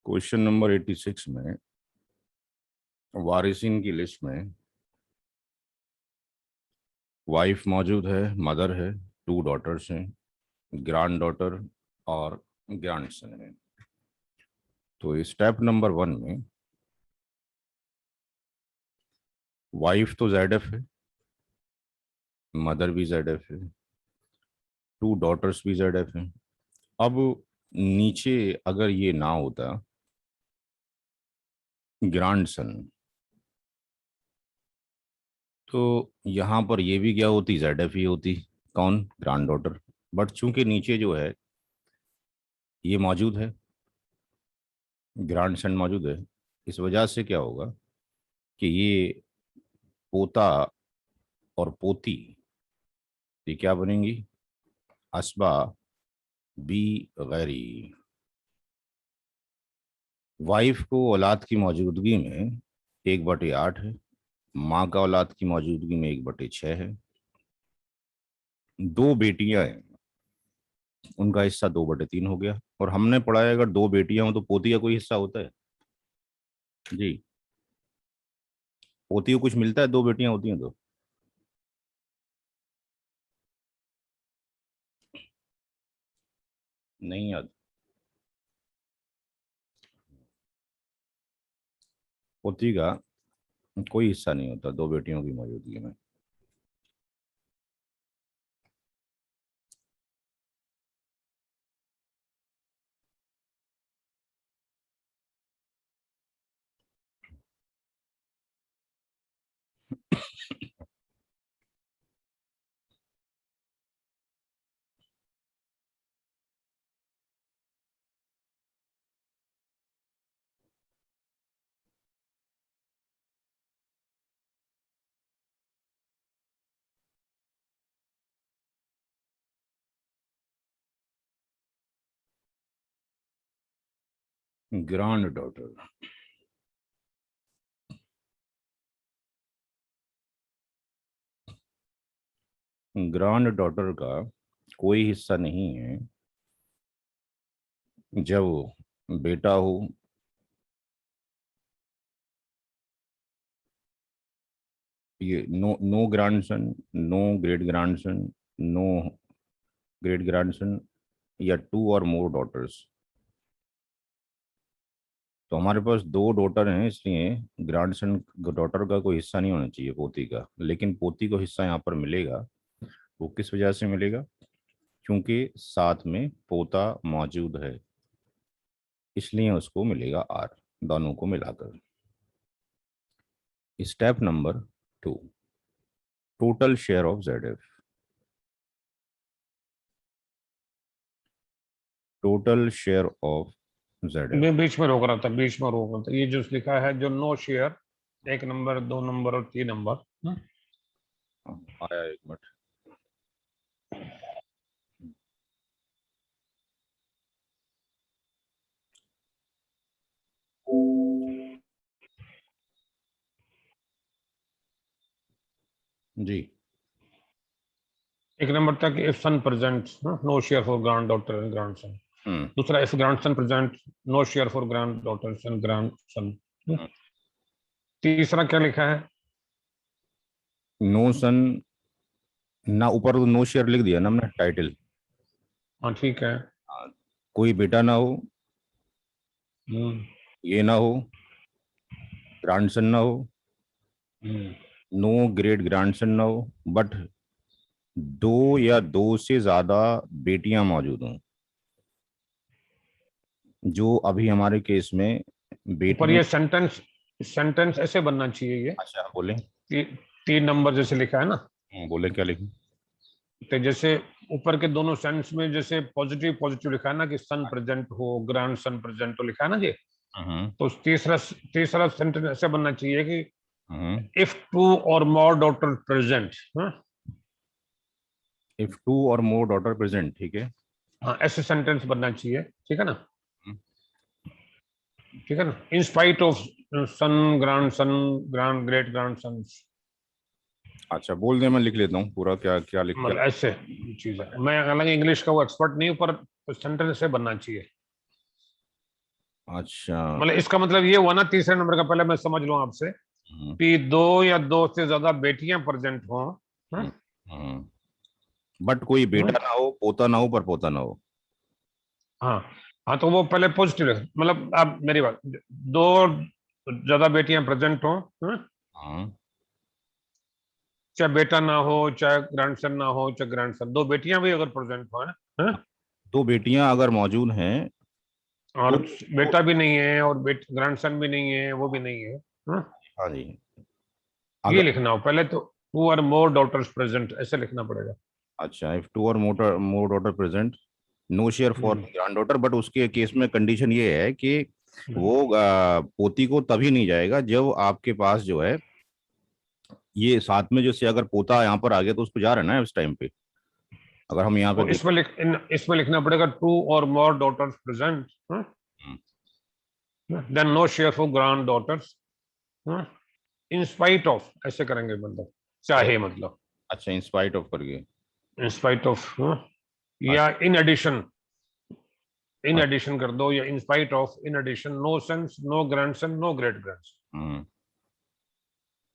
Question number 86 में वारिसिन की list में वाइफ मौजूद है, मदर है, 2 डॉटर्स हैं, ग्रैंड डॉटर और ग्रैंडसन है। तो स्टेप नंबर 1 में वाइफ तो ZF है, मदर भी ZF है, 2 डॉटर्स भी ZF हैं। अब नीचे अगर ये ना होता ग्रैंडसन, तो यहाँ पर ये भी क्या होती, ZF ही होती। कौन? Grand daughter. बट चूंकि नीचे जो है ये मौजूद है, ग्रैंडसन मौजूद है, इस वजह से क्या होगा कि ये पोता और पोती ये क्या बनेंगी? अस्बा बी गैरी। वाइफ को औलाद की मौजूदगी में 1/8 है, माँ का औलाद की मौजूदगी में 1/6 है। 2 बेटियां हैं, उनका हिस्सा 2/3 हो गया। और हमने पढ़ा है अगर 2 बेटियां हो तो पोती का कोई हिस्सा होता है जी? पोती को कुछ मिलता है? 2 बेटियां होती हैं तो नहीं याद। पोती का कोई हिस्सा नहीं होता 2 बेटियों की मौजूदगी में। ग्रैंड डॉटर, ग्रैंड डॉटर का कोई हिस्सा नहीं है जब बेटा हो, ये no grandson, no great grandson, no great grandson, या 2 और मोर डॉटर्स। तो हमारे पास 2 डॉटर हैं, इसलिए ग्रैंडसन डॉटर का कोई हिस्सा नहीं होना चाहिए पोती का। लेकिन पोती को हिस्सा यहाँ पर मिलेगा। वो किस वजह से मिलेगा? क्योंकि साथ में पोता मौजूद है, इसलिए उसको मिलेगा R, दोनों को मिलाकर। Step number 2, total share of ZF। Total share of ZF। मैं बीच में रोक रहा था, बीच में रोक रहा था। ये जो लिखा है, जो नो शेयर, 1 नंबर, 2 नंबर और 3 नंबर। आया, एक मिनट। जी 1 नंबर तक if son present, no share for granddaughter and grandson. दूसरा, if grandson present, no share for granddaughter and grandson. तीसरा क्या लिखा है? नो सन ना, ऊपर तो नो शेयर लिख दिया ना हमने टाइटल। हाँ ठीक है। कोई बेटा ना हो, हम्म ये ना हो, ग्रैंडसन ना हो, हम्म नो ग्रेट ग्रैंडसन ना हो, बट 2 या 2 से ज्यादा बेटियां मौजूद हों। जो अभी हमारे केस में ऊपर बेटियां। ये सेंटेंस सेंटेंस ऐसे बनना चाहिए ये। अच्छा बोले। 3 नंबर जैसे लिखा है ना, बोले क्या लिखूं? तो जैसे ऊपर के दोनों सेंस में जैसे पॉजिटिव पॉजिटिव लिखा है ना, कि सन प्रेजेंट हो, ग्रैंड सन प्रेजेंट हो, लिखा है ना जी। हम्म तो तीसरा तीसरा सेंटेंस ऐसे बनना चाहिए कि हम्म। इफ 2 और मोर डॉटर प्रेजेंट। इफ 2 और मोर डॉटर प्रेजेंट, ठीक है। हाँ, ऐसे सेंटेंस बनना चाहिए। ठीक है ना? हम्म, ठीक है ना? In spite of son, grand great grand son. अच्छा बोल दे, मैं लिख लेता हूँ पूरा क्या क्या लिख क्या। मतलब ऐसे चीज है। मैं हालांकि इंग्लिश का वो एक्सपर्ट नहीं हूं, पर सेंटेंस से बनना चाहिए। अच्छा। मतलब इसका मतलब ये हुआ ना, तीसरे नंबर का पहले मैं समझ लूं आपसे हम्म, कि दो या दो से ज्यादा बेटियां प्रेजेंट हों। हाँ? हम्म, बट कोई हाँ? बेटा ना हो, पोता ना हो, पर पोता ना हो। हाँ। हाँ, तो वो पहले पॉजिटिव है, मतलब आप मेरी बात, दो ज्यादा बेटियां प्रेजेंट हों। हाँ? हाँ, चाहे बेटा ना हो, चाहे ग्रैंडसन ना हो, चाहे ग्रैंडसन, दो बेटियां भी अगर प्रेजेंट हो, हाँ? दो बेटियां अगर मौजूद हैं और तो, बेटा भी नहीं है और ग्रैंडसन भी नहीं है, वो भी नहीं है। हाँ? हाँ जी, ये अगर, लिखना हो पहले तो, two or more daughters present, ऐसे लिखना पड़ेगा। अच्छा, if two or more daughter present, no share for hmm. Granddaughter, but उसके केस में कंडीशन ये है कि हम्म। वो पोती को तभी नहीं जाएगा जब आपके पास जो है ये साथ में जो से अगर पोता यहाँ पर आ गया तो उसको जा रहा है ना इस टाइम पे, अगर हम यहाँ पे तो देखें। इसमें लिखना पड़ेगा two or more daughters present, hmm, then no share for granddaughters, in spite of, ऐसे करेंगे मतलब, ओ, चाहे मतलब, अच्छा, इन स्पाइट ऑफ करके। इन स्पाइट ऑफ, या अच्छा, इन एडिशन, इन एडिशन कर दो, या in spite of, in addition, no sons, no grandson, no great grandson. Hmm,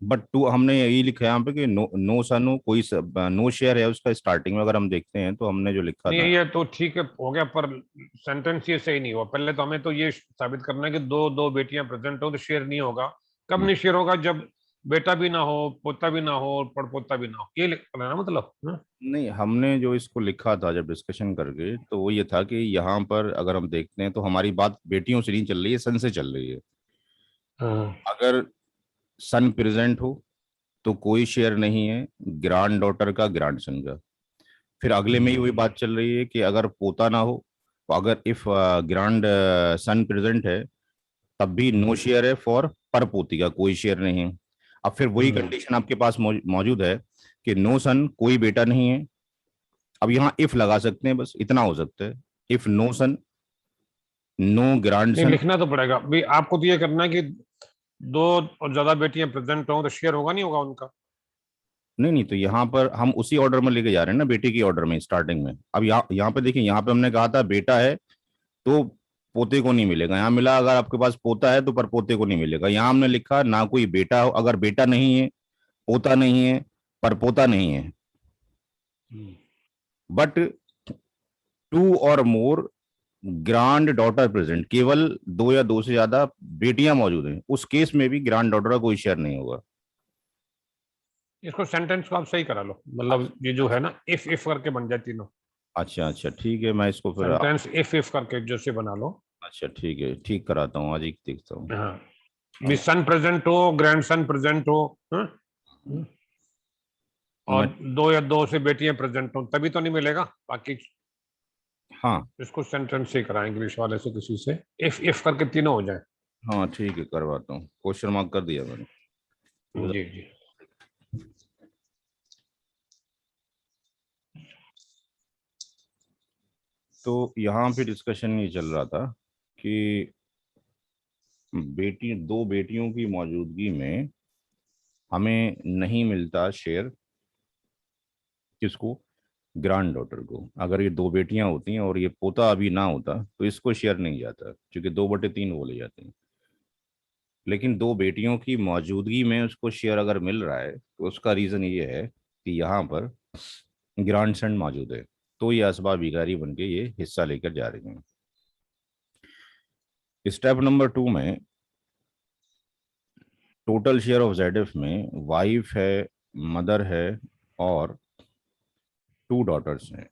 but टू हमने यही लिखा है यहाँ पे कि नो नो सन हो, कोई नो शेयर है उसका स्टार्टिंग में, अगर हम देखते हैं तो हमने जो लिखा नहीं, था। ये तो ठीक है, हो गया, पर सेंटेंस ये सही नहीं हुआ। पहले तो हमें तो ये साबित करना है कि दो दो बेटियां प्रेजेंट हो तो शेयर नहीं होगा। कब हम्म, नहीं शेयर होगा? जब बेटा भी ना हो, पोता भी ना हो, और पड़पोता भी ना हो, ये लिखना है ना मतलब, हाँ? नहीं, हमने जो इसको लिखा था जब डिस्कशन करके, तो वो ये था कि यहाँ पर अगर हम देखते हैं तो हमारी बात बेटियों से नहीं चल रही है, सन से चल रही है। हाँ। अगर सन प्रेजेंट हो तो कोई शेयर नहीं है ग्रांड डॉटर का ग्रांड सन का। फिर अगले में ही वही बात चल रही है कि अगर पोता ना हो, तो अगर इफ ग्रांड सन प्रेजेंट है तब भी नो शेयर है फॉर पर पोती का, कोई शेयर नहीं है। अब फिर वही हम्म। कंडीशन आपके पास मौजूद है कि नो सन, कोई बेटा नहीं है। अब यहाँ इफ लगा सकते हैं, बस इतना हो सकता है, if no son, no grand नहीं, सन। लिखना तो पड़ेगा भाई, आपको तो ये करना है कि दो और ज्यादा बेटियां प्रेजेंट हो तो शेयर होगा नहीं होगा उनका? नहीं नहीं, तो यहाँ पर हम उसी ऑर्डर में लेके जा रहे हैं ना, बेटे की ऑर्डर में स्टार्टिंग में। अब यहाँ यहाँ पे देखिए, यहाँ पे हमने कहा था बेटा है तो पोते को नहीं मिलेगा, यहाँ मिला अगर आपके पास पोता है तो पर पोते को नहीं मिलेगा। यहाँ हमने लिखा ना कोई बेटा हो, अगर बेटा नहीं है, पोता नहीं है, पर पोता नहीं है, but to or more grand daughter present, केवल दो या दो से ज्यादा बेटियां मौजूद हैं, उस केस में भी ग्रांड डॉटर का कोई शेयर नहीं होगा। इसको सेंटेंस को आप सही करा लो, मतलब अच्छा, ये जो है ना, इफ करके बन जाए तीनों। अच्छा, अच्छा, ठीक है, मैं इसको फिर सेंटेंस इफ करके जैसे बना लो। अच्छा, ठीक है, ठीक कराता हूँ, आज ही देखता हूँ। हाँ, भी सन प्रेजेंट हो, ग्रैंड सन प्रेजेंट हो, हाँ? मैं, और दो या दो से बेटियां प्रेजेंट हो, तभी तो नहीं मिलेगा बाकी। हाँ, इसको सेंटेंस से कराएं इंग्लिश वाले से, किसी से, इफ करके तीनों हो जाए। हाँ, ठीक है, करवाता हूँ, क्वेश्चन मार्क कर दिया मैंने। जी जी। तो यहाँ पे डिस्कशन ये चल रहा था कि बेटी, दो बेटियों की मौजूदगी में हमें नहीं मिलता शेयर, किसको? ग्रैंड डॉटर को। अगर ये दो बेटियां होती हैं और ये पोता अभी ना होता तो इसको शेयर नहीं जाता, क्योंकि 2/3 बोले जाते हैं। लेकिन दो बेटियों की मौजूदगी में उसको शेयर अगर मिल रहा है तो उसका रीजन ये है कि यहाँ पर ग्रांड सन मौजूद है, तो ये असबाब विकारी बन के ये हिस्सा लेकर जा रही हैं। स्टेप नंबर 2 में टोटल शेयर ऑफ जेड में वाइफ है, मदर है, और 2 डॉटर्स हैं।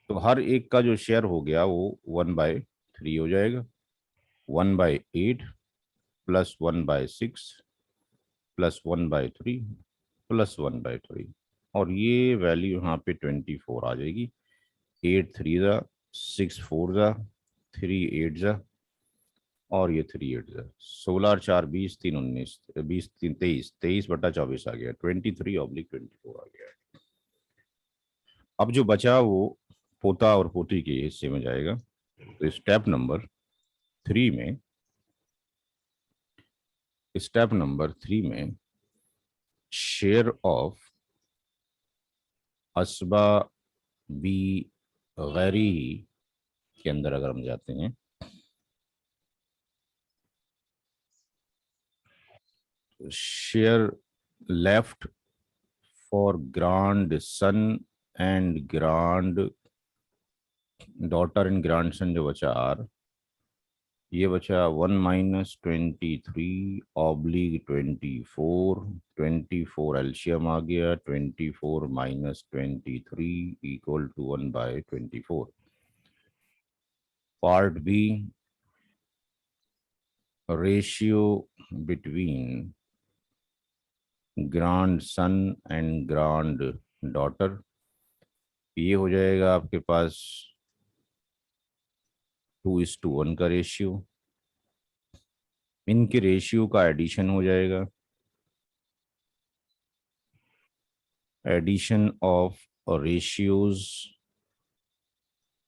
तो हर एक का जो शेयर हो गया वो 1/3 हो जाएगा। 1/8 प्लस 1/6 प्लस 1/3 प्लस 1/3, और ये वैल्यू यहाँ पे 24 आ जाएगी। 8 3 6 4 3 8, और ये 3 8, 16 और 4 20 3 19, 20 3 23, 23/24 आ गया, 23/24 आ गया। अब जो बचा वो पोता और पोती के हिस्से में जाएगा। तो स्टेप नंबर 3 में शेयर ऑफ असबा बी गैरी के अंदर अगर हम जाते हैं, share left for grandson and granddaughter and grandson जो बचा R, ये बचा 1-23/24, 24 एल्शियम आ गया, 24 - 23 equal to 1/24। Part B, ratio between grandson and grand daughter, ये हो जाएगा आपके पास 2:1 का रेशियो। इनके रेशियो का एडिशन हो जाएगा, addition of ratios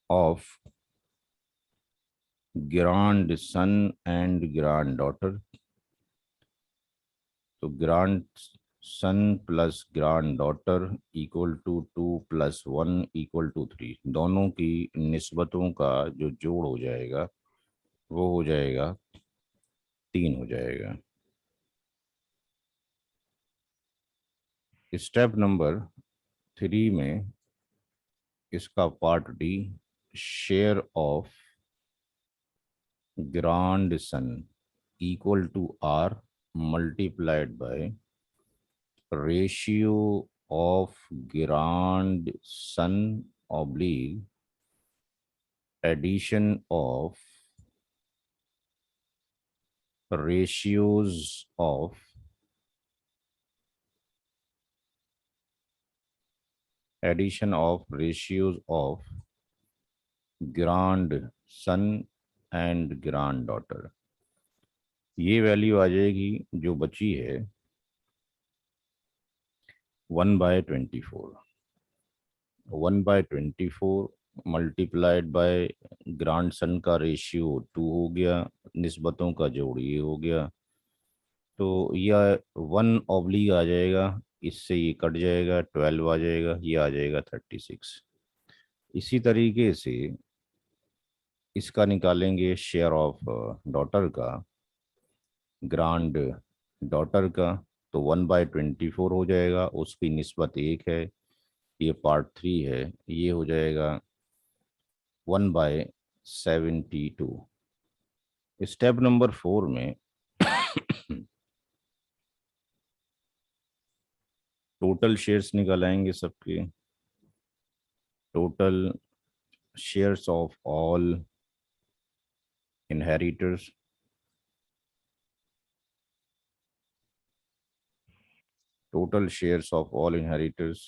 of grandson and grand daughter. तो grandson plus granddaughter equal to 2 + 1 equal to 3। दोनों की निस्बतों का जो जोड़ हो जाएगा वो हो जाएगा 3 हो जाएगा। स्टेप नंबर 3 में इसका part D, share of grandson equal to R multiplied by ratio of grandson oblique addition of ratios of grandson and granddaughter। ये वैल्यू आ जाएगी जो बची है 1/24। 1/24 मल्टीप्लाइड बाय ग्रैंडसन का रेशियो 2 हो गया, निस्बतों का जोड़ ये हो गया, तो यह 1 आ जाएगा, इससे ये कट जाएगा, 12 आ जाएगा, ये आ जाएगा 36। इसी तरीके से इसका निकालेंगे शेयर ऑफ डॉटर का, ग्रांड डॉटर का, तो 1/24 हो जाएगा, उसकी निस्बत 1 है, ये पार्ट 3 है, ये हो जाएगा 1/72। स्टेप नंबर 4 में टोटल शेयर्स निकालेंगे सबके, total shares of all inheritors, total shares of all inheritors.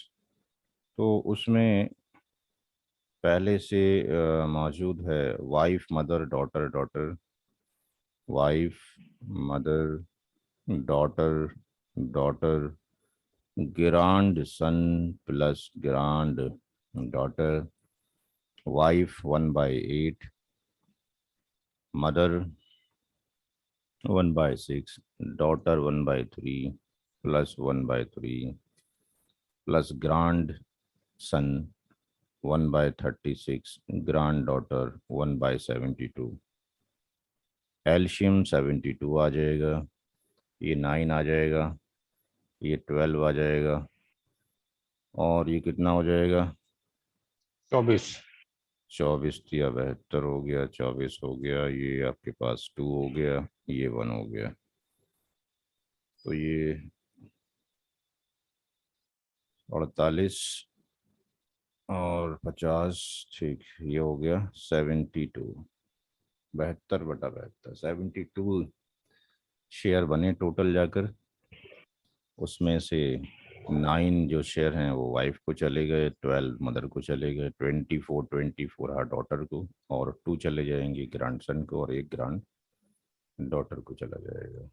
तो उसमें पहले से मौजूद है wife mother daughter daughter, wife mother daughter daughter, grandson plus granddaughter, wife 1/8, mother 1/6, daughter 1/3 plus 1/3 plus grandson 1/36, granddaughter 1/72। LCM 72 आ जाएगा, ये 9 आ जाएगा, ये 12 आ जाएगा, और ये कितना हो जाएगा 24। 24 या 72 हो गया, 24 हो गया, ये आपके पास 2 हो गया, ये 1 हो गया, तो ये 48 और 50, ठीक, ये हो गया 72, 72/72, 72 शेयर बने टोटल जाकर। उसमें से 9 जो शेयर हैं वो वाइफ को चले गए, 12 मदर को चले गए, 24 हर डॉटर को, और 2 चले जाएंगे ग्रैंडसन को, और 1 ग्रांड डॉटर को चला जाएगा।